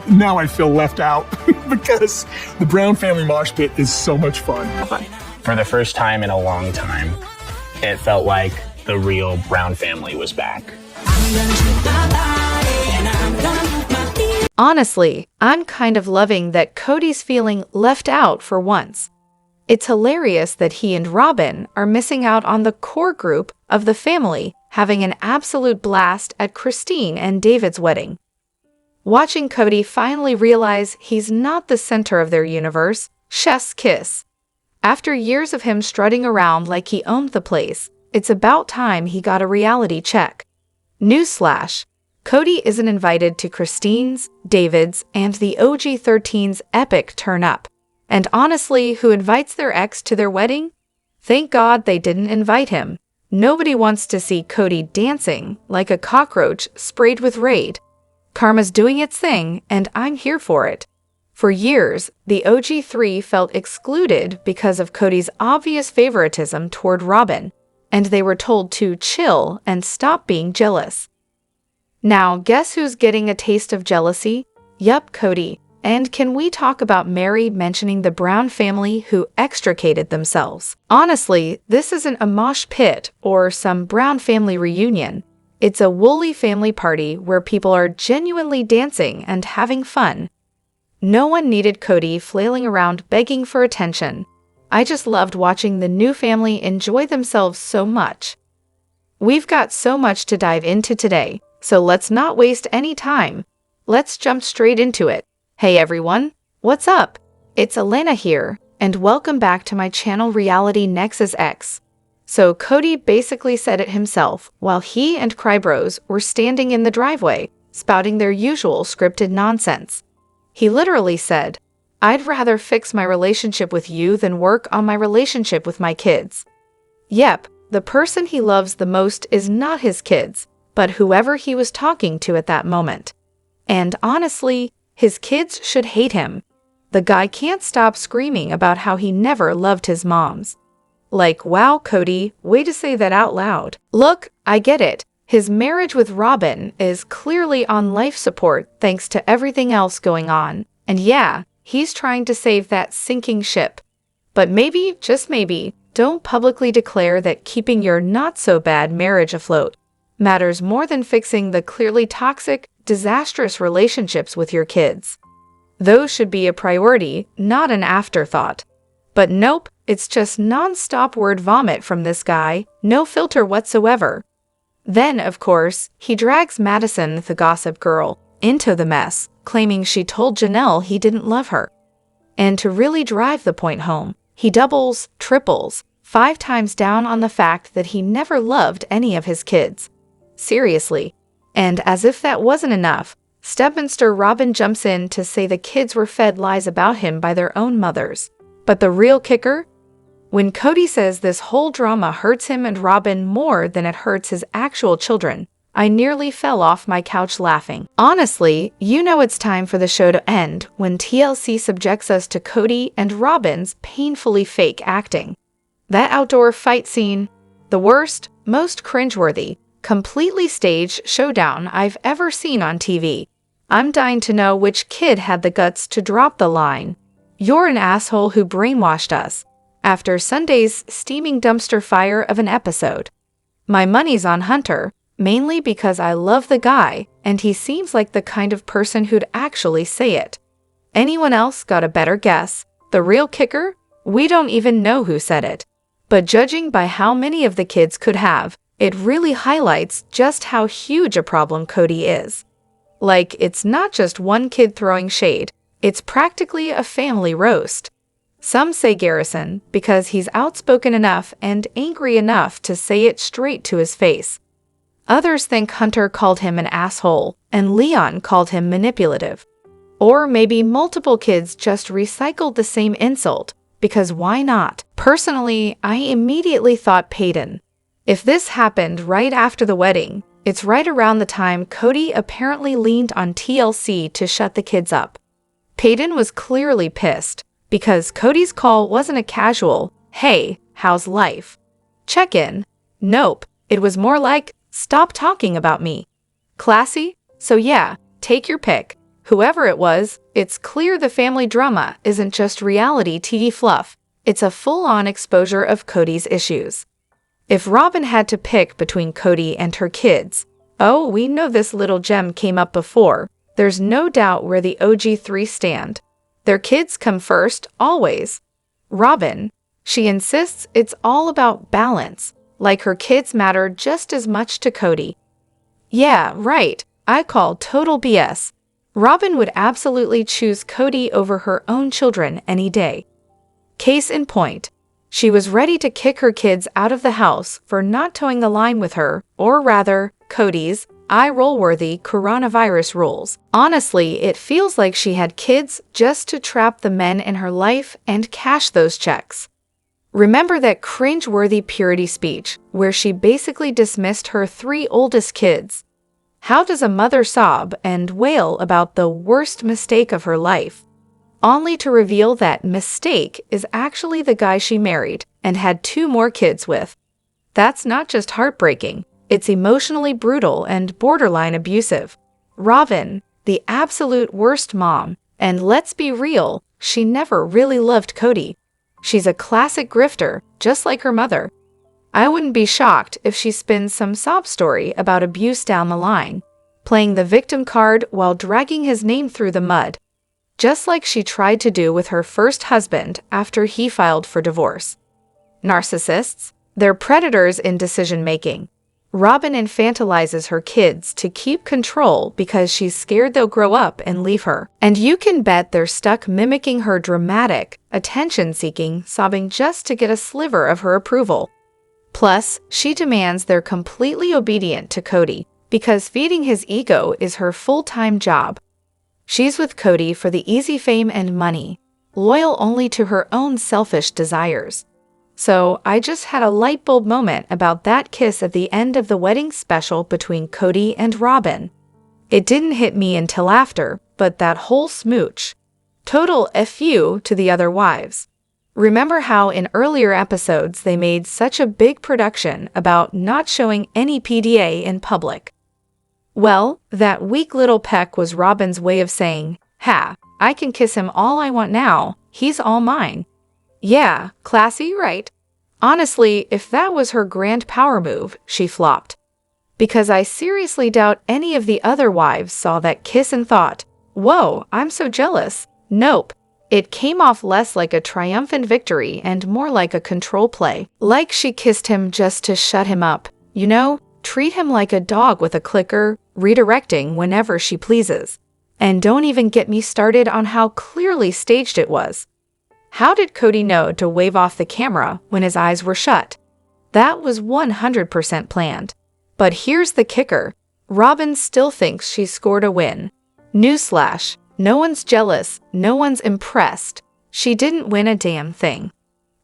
now I feel left out because the Brown family mosh pit is so much fun. For the first time in a long time, it felt like the real Brown family was back. Honestly, I'm kind of loving that Kody's feeling left out for once. It's hilarious that he and Robyn are missing out on the core group of the family having an absolute blast at Christine and David's wedding. Watching Kody finally realize he's not the center of their universe, chef's kiss. After years of him strutting around like he owned the place, it's about time he got a reality check. Newsflash: Kody isn't invited to Christine's, David's, and the OG-13's epic turn-up. And honestly, who invites their ex to their wedding? Thank God they didn't invite him. Nobody wants to see Kody dancing like a cockroach sprayed with Raid. Karma's doing its thing, and I'm here for it. For years, the OG-3 felt excluded because of Kody's obvious favoritism toward Robyn, and they were told to chill and stop being jealous. Now, guess who's getting a taste of jealousy? Yup, Kody. And can we talk about Mary mentioning the Brown family who extricated themselves? Honestly, this isn't a mosh pit or some Brown family reunion. It's a woolly family party where people are genuinely dancing and having fun. No one needed Kody flailing around begging for attention. I just loved watching the new family enjoy themselves so much. We've got so much to dive into today, so let's not waste any time. Let's jump straight into it. Hey everyone, what's up? It's Elena here, and welcome back to my channel Reality Nexus X. So Kody basically said it himself while he and Crybros were standing in the driveway, spouting their usual scripted nonsense. He literally said, "I'd rather fix my relationship with you than work on my relationship with my kids." Yep, the person he loves the most is not his kids, but whoever he was talking to at that moment. And honestly, his kids should hate him. The guy can't stop screaming about how he never loved his moms. Like, wow, Kody, way to say that out loud. Look, I get it. His marriage with Robyn is clearly on life support thanks to everything else going on. And yeah, he's trying to save that sinking ship. But maybe, just maybe, don't publicly declare that keeping your not-so-bad marriage afloat matters more than fixing the clearly toxic, disastrous relationships with your kids. Those should be a priority, not an afterthought. But nope, it's just non-stop word vomit from this guy, no filter whatsoever. Then, of course, he drags Madison, the gossip girl, into the mess, claiming she told Janelle he didn't love her. And to really drive the point home, he doubles, triples, 5 times down on the fact that he never loved any of his kids. Seriously. And as if that wasn't enough, stepmonster Robyn jumps in to say the kids were fed lies about him by their own mothers. But the real kicker? When Kody says this whole drama hurts him and Robyn more than it hurts his actual children, I nearly fell off my couch laughing. Honestly, you know it's time for the show to end when TLC subjects us to Kody and Robyn's painfully fake acting. That outdoor fight scene, the worst, most cringeworthy, completely staged showdown I've ever seen on TV. I'm dying to know which kid had the guts to drop the line, "You're an asshole who brainwashed us," after Sunday's steaming dumpster fire of an episode. My money's on Hunter, mainly because I love the guy and he seems like the kind of person who'd actually say it. Anyone else got a better guess? The real kicker? We don't even know who said it. But judging by how many of the kids could have, it really highlights just how huge a problem Kody is. Like, it's not just one kid throwing shade, it's practically a family roast. Some say Garrison because he's outspoken enough and angry enough to say it straight to his face. Others think Hunter called him an asshole and Leon called him manipulative. Or maybe multiple kids just recycled the same insult, because why not? Personally, I immediately thought Peyton. If this happened right after the wedding, it's right around the time Kody apparently leaned on TLC to shut the kids up. Peyton was clearly pissed, because Kody's call wasn't a casual, "Hey, how's life?" check-in. Nope, it was more like, "Stop talking about me." Classy? So yeah, take your pick. Whoever it was, it's clear the family drama isn't just reality TV fluff. It's a full-on exposure of Kody's issues. If Robyn had to pick between Kody and her kids, oh, we know this little gem came up before. There's no doubt where the OG3 stand. Their kids come first, always. Robyn, she insists it's all about balance, like her kids matter just as much to Kody. Yeah, right. I call total BS. Robyn would absolutely choose Kody over her own children any day. Case in point, she was ready to kick her kids out of the house for not towing the line with her, or rather, Kody's eye-roll-worthy coronavirus rules. Honestly, it feels like she had kids just to trap the men in her life and cash those checks. Remember that cringe-worthy purity speech where she basically dismissed her 3 oldest kids? How does a mother sob and wail about the worst mistake of her life, only to reveal that mistake is actually the guy she married and had 2 more kids with? That's not just heartbreaking, it's emotionally brutal and borderline abusive. Robyn, the absolute worst mom, and let's be real, she never really loved Kody. She's a classic grifter, just like her mother. I wouldn't be shocked if she spins some sob story about abuse down the line, playing the victim card while dragging his name through the mud, just like she tried to do with her first husband after he filed for divorce. Narcissists, they're predators in decision-making. Robyn infantilizes her kids to keep control because she's scared they'll grow up and leave her. And you can bet they're stuck mimicking her dramatic, attention-seeking sobbing just to get a sliver of her approval. Plus, she demands they're completely obedient to Kody because feeding his ego is her full-time job. She's with Kody for the easy fame and money, loyal only to her own selfish desires. So I just had a light bulb moment about that kiss at the end of the wedding special between Kody and Robyn. It didn't hit me until after, but that whole smooch. Total FU to the other wives. Remember how in earlier episodes they made such a big production about not showing any PDA in public? Well, that weak little peck was Robyn's way of saying, "Ha, I can kiss him all I want now, he's all mine." Yeah, classy, right? Honestly, if that was her grand power move, she flopped. Because I seriously doubt any of the other wives saw that kiss and thought, "Whoa, I'm so jealous." Nope. It came off less like a triumphant victory and more like a control play. Like she kissed him just to shut him up. You know, treat him like a dog with a clicker, redirecting whenever she pleases. And don't even get me started on how clearly staged it was. How did Kody know to wave off the camera when his eyes were shut? That was 100% planned. But here's the kicker. Robyn still thinks she scored a win. Newsflash, no one's jealous, no one's impressed. She didn't win a damn thing.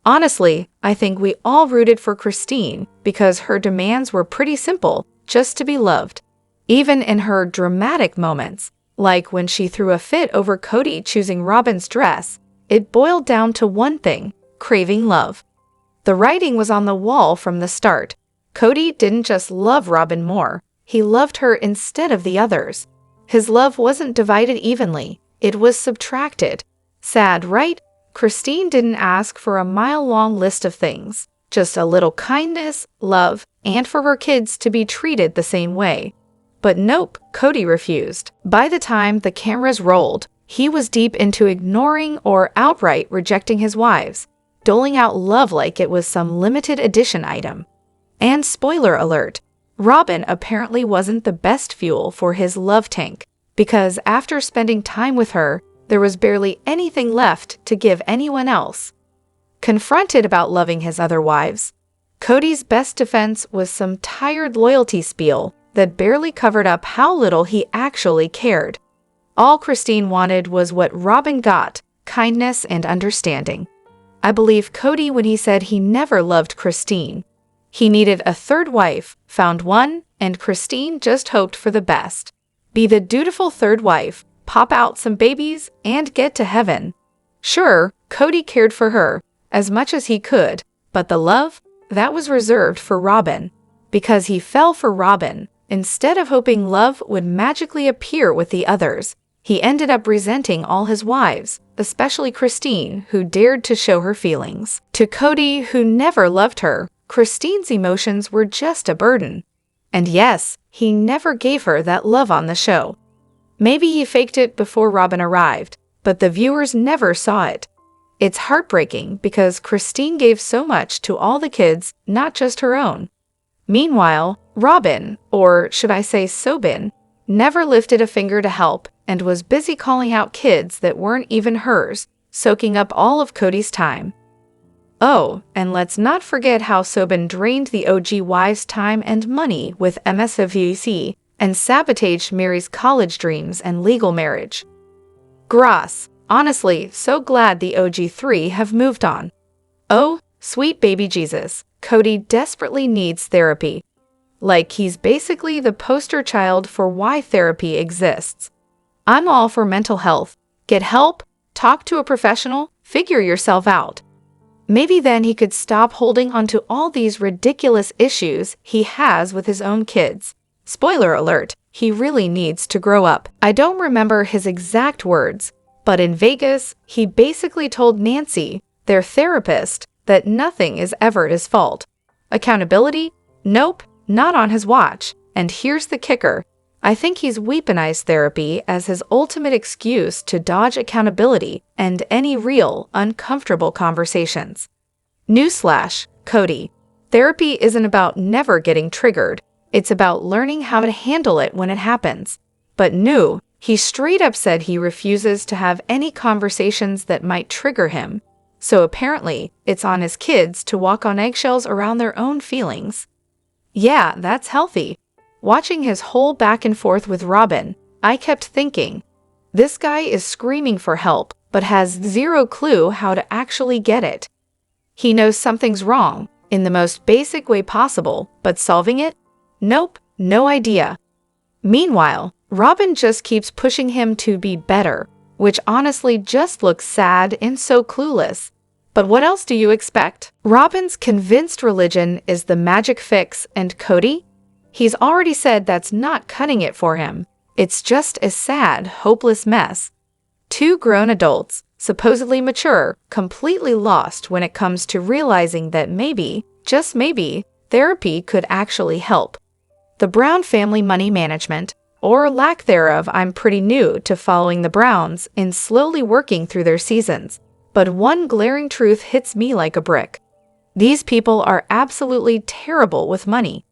Honestly, I think we all rooted for Christine because her demands were pretty simple, just to be loved. Even in her dramatic moments, like when she threw a fit over Kody choosing Robyn's dress, it boiled down to one thing: craving love. The writing was on the wall from the start. Kody didn't just love Robyn more, he loved her instead of the others. His love wasn't divided evenly, it was subtracted. Sad, right? Christine didn't ask for a mile-long list of things, just a little kindness, love, and for her kids to be treated the same way. But nope, Kody refused. By the time the cameras rolled, he was deep into ignoring or outright rejecting his wives, doling out love like it was some limited edition item. And spoiler alert, Robyn apparently wasn't the best fuel for his love tank, because after spending time with her, there was barely anything left to give anyone else. Confronted about loving his other wives, Kody's best defense was some tired loyalty spiel that barely covered up how little he actually cared. All Christine wanted was what Robyn got: kindness and understanding. I believe Kody when he said he never loved Christine. He needed a third wife, found one, and Christine just hoped for the best. Be the dutiful third wife, pop out some babies, and get to heaven. Sure, Kody cared for her as much as he could, but the love, that was reserved for Robyn. Because he fell for Robyn, instead of hoping love would magically appear with the others, He ended up resenting all his wives, especially Christine, who dared to show her feelings. To Kody, who never loved her, Christine's emotions were just a burden. And yes, he never gave her that love on the show. Maybe he faked it before Robyn arrived, but the viewers never saw it. It's heartbreaking because Christine gave so much to all the kids, not just her own. Meanwhile, Robyn, or should I say Sobyn, never lifted a finger to help and was busy calling out kids that weren't even hers, soaking up all of Kody's time. Oh, and let's not forget how Sobyn drained the OG wives' time and money with MSVC and sabotaged Mary's college dreams and legal marriage. Gross. Honestly, so glad the OG3 have moved on. Oh, sweet baby Jesus, Kody desperately needs therapy. Like he's basically the poster child for why therapy exists. I'm all for mental health. Get help, talk to a professional, figure yourself out. Maybe then he could stop holding onto all these ridiculous issues he has with his own kids. Spoiler alert, he really needs to grow up. I don't remember his exact words, but in Vegas, he basically told Nancy, their therapist, that nothing is ever his fault. Accountability? Nope, not on his watch. And here's the kicker. I think he's weaponized therapy as his ultimate excuse to dodge accountability and any real, uncomfortable conversations. Newsflash, Kody. Therapy isn't about never getting triggered. It's about learning how to handle it when it happens. But no, he straight up said he refuses to have any conversations that might trigger him. So apparently, it's on his kids to walk on eggshells around their own feelings. Yeah, that's healthy. Watching his whole back and forth with Robyn, I kept thinking, this guy is screaming for help, but has zero clue how to actually get it. He knows something's wrong, in the most basic way possible, but solving it? Nope, no idea. Meanwhile, Robyn just keeps pushing him to be better, which honestly just looks sad and so clueless. But what else do you expect? Robyn's convinced religion is the magic fix, and Kody? He's already said that's not cutting it for him. It's just a sad, hopeless mess. Two grown adults, supposedly mature, completely lost when it comes to realizing that maybe, just maybe, therapy could actually help. The Brown family money management, or lack thereof. I'm pretty new to following the Browns in slowly working through their seasons, but one glaring truth hits me like a brick. These people are absolutely terrible with money.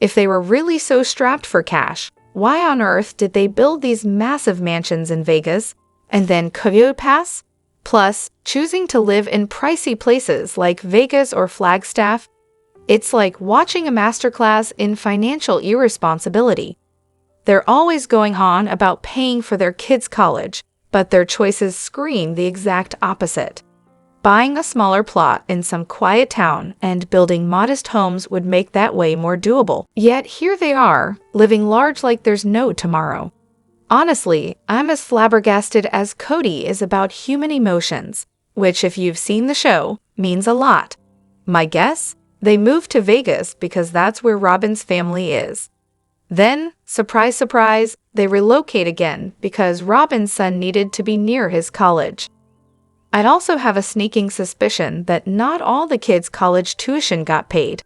If they were really so strapped for cash, why on earth did they build these massive mansions in Vegas and then Coyote Pass? Plus, choosing to live in pricey places like Vegas or Flagstaff, it's like watching a masterclass in financial irresponsibility. They're always going on about paying for their kids' college, but their choices scream the exact opposite. Buying a smaller plot in some quiet town and building modest homes would make that way more doable. Yet here they are, living large like there's no tomorrow. Honestly, I'm as flabbergasted as Kody is about human emotions, which if you've seen the show, means a lot. My guess? They moved to Vegas because that's where Robyn's family is. Then, surprise, surprise, they relocate again because Robyn's son needed to be near his college. I'd also have a sneaking suspicion that not all the kids' college tuition got paid.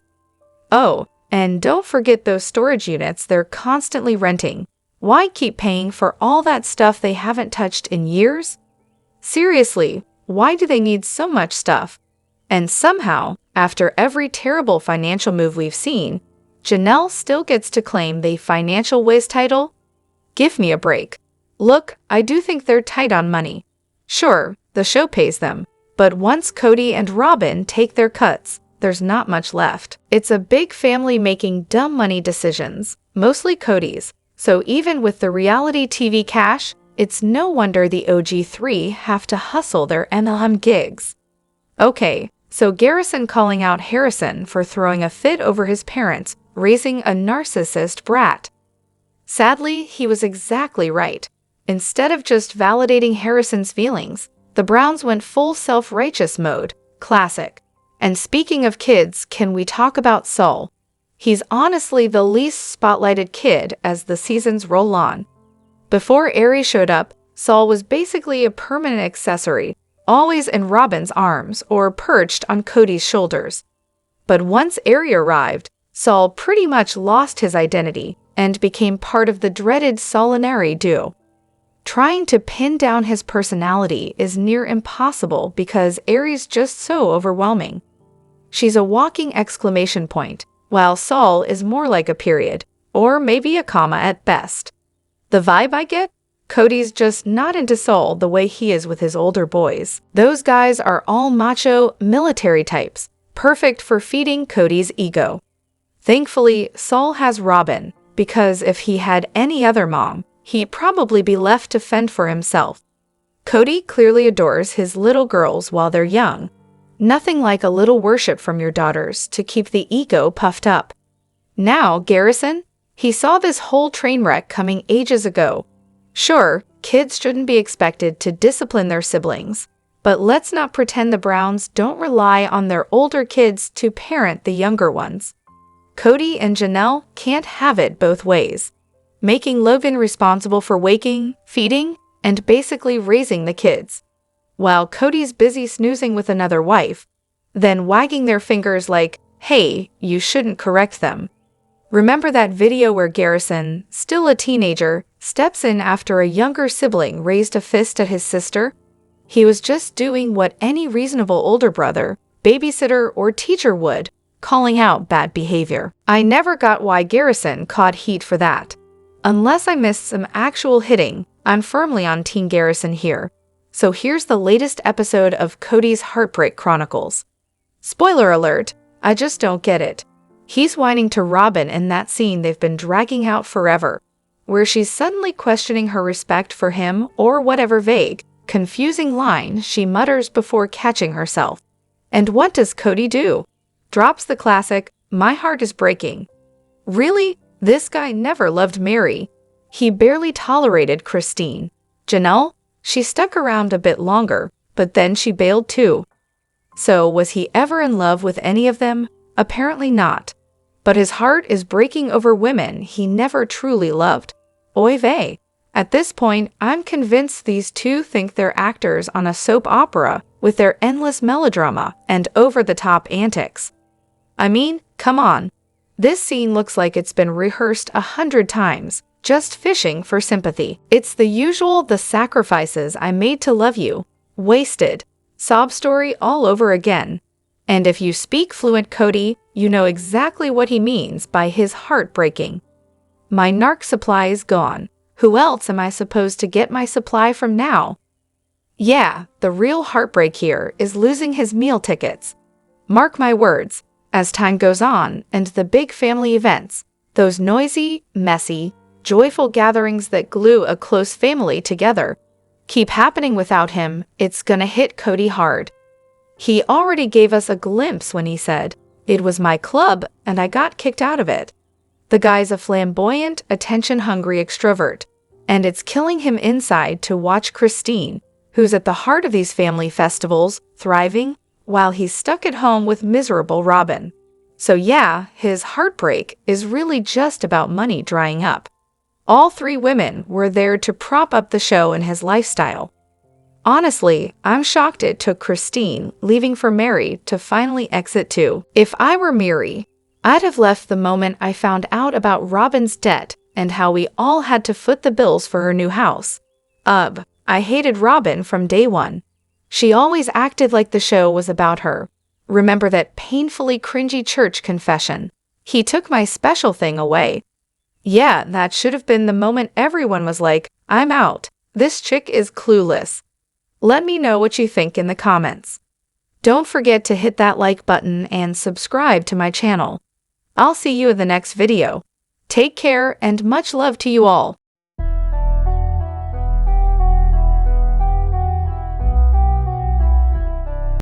Oh, and don't forget those storage units they're constantly renting. Why keep paying for all that stuff they haven't touched in years? Seriously, why do they need so much stuff? And somehow, after every terrible financial move we've seen, Janelle still gets to claim the financial whiz title? Give me a break. Look, I do think they're tight on money. Sure, the show pays them, but once Kody and Robyn take their cuts, there's not much left. It's a big family making dumb money decisions, mostly Kody's, so even with the reality TV cash, it's no wonder the OG3 have to hustle their MLM gigs. Okay, so Garrison calling out Harrison for throwing a fit over his parents, raising a narcissist brat. Sadly, he was exactly right. Instead of just validating Harrison's feelings, the Browns went full self-righteous mode. Classic. And speaking of kids, can we talk about Saul? He's honestly the least spotlighted kid as the seasons roll on. Before Aries showed up, Saul was basically a permanent accessory, always in Robyn's arms or perched on Kody's shoulders. But once Aries arrived, Saul pretty much lost his identity and became part of the dreaded Solinary duo. Trying to pin down his personality is near impossible because Aries is just so overwhelming. She's a walking exclamation point, while Saul is more like a period, or maybe a comma at best. The vibe I get? Kody's just not into Saul the way he is with his older boys. Those guys are all macho, military types, perfect for feeding Kody's ego. Thankfully, Saul has Robyn, because if he had any other mom, he'd probably be left to fend for himself. Kody clearly adores his little girls while they're young. Nothing like a little worship from your daughters to keep the ego puffed up. Now, Garrison, he saw this whole train wreck coming ages ago. Sure, kids shouldn't be expected to discipline their siblings, but let's not pretend the Browns don't rely on their older kids to parent the younger ones. Kody and Janelle can't have it both ways, making Logan responsible for waking, feeding, and basically raising the kids, while Kody's busy snoozing with another wife, then wagging their fingers like, hey, you shouldn't correct them. Remember that video where Garrison, still a teenager, steps in after a younger sibling raised a fist at his sister? He was just doing what any reasonable older brother, babysitter, or teacher would, calling out bad behavior. I never got why Garrison caught heat for that. Unless I missed some actual hitting, I'm firmly on Team Garrison here. So here's the latest episode of Kody's Heartbreak Chronicles. Spoiler alert, I just don't get it. He's whining to Robyn in that scene they've been dragging out forever, where she's suddenly questioning her respect for him or whatever vague, confusing line she mutters before catching herself. And what does Kody do? Drops the classic, "My heart is breaking." Really? This guy never loved Mary. He barely tolerated Christine. Janelle? She stuck around a bit longer, but then she bailed too. So was he ever in love with any of them? Apparently not. But his heart is breaking over women he never truly loved. Oy vey. At this point, I'm convinced these two think they're actors on a soap opera with their endless melodrama and over-the-top antics. I mean, come on. This scene looks like it's been rehearsed 100 times, just fishing for sympathy. It's the usual "the sacrifices I made to love you" wasted sob story all over again. And if you speak fluent Kody, you know exactly what he means by his heart breaking. My narc supply is gone. Who else am I supposed to get my supply from now? Yeah, the real heartbreak here is losing his meal tickets. Mark my words, as time goes on and the big family events, those noisy, messy, joyful gatherings that glue a close family together, keep happening without him, it's gonna hit Kody hard. He already gave us a glimpse when he said, "It was my club and I got kicked out of it." The guy's a flamboyant, attention-hungry extrovert, and it's killing him inside to watch Christine, who's at the heart of these family festivals, thriving, while he's stuck at home with miserable Robyn. So yeah, his heartbreak is really just about money drying up. All three women were there to prop up the show and his lifestyle. Honestly, I'm shocked it took Christine leaving for Mary to finally exit too. If I were Mary, I'd have left the moment I found out about Robyn's debt and how we all had to foot the bills for her new house. I hated Robyn from day one. She always acted like the show was about her. Remember that painfully cringy church confession? He took my special thing away. Yeah, that should have been the moment everyone was like, I'm out. This chick is clueless. Let me know what you think in the comments. Don't forget to hit that like button and subscribe to my channel. I'll see you in the next video. Take care and much love to you all.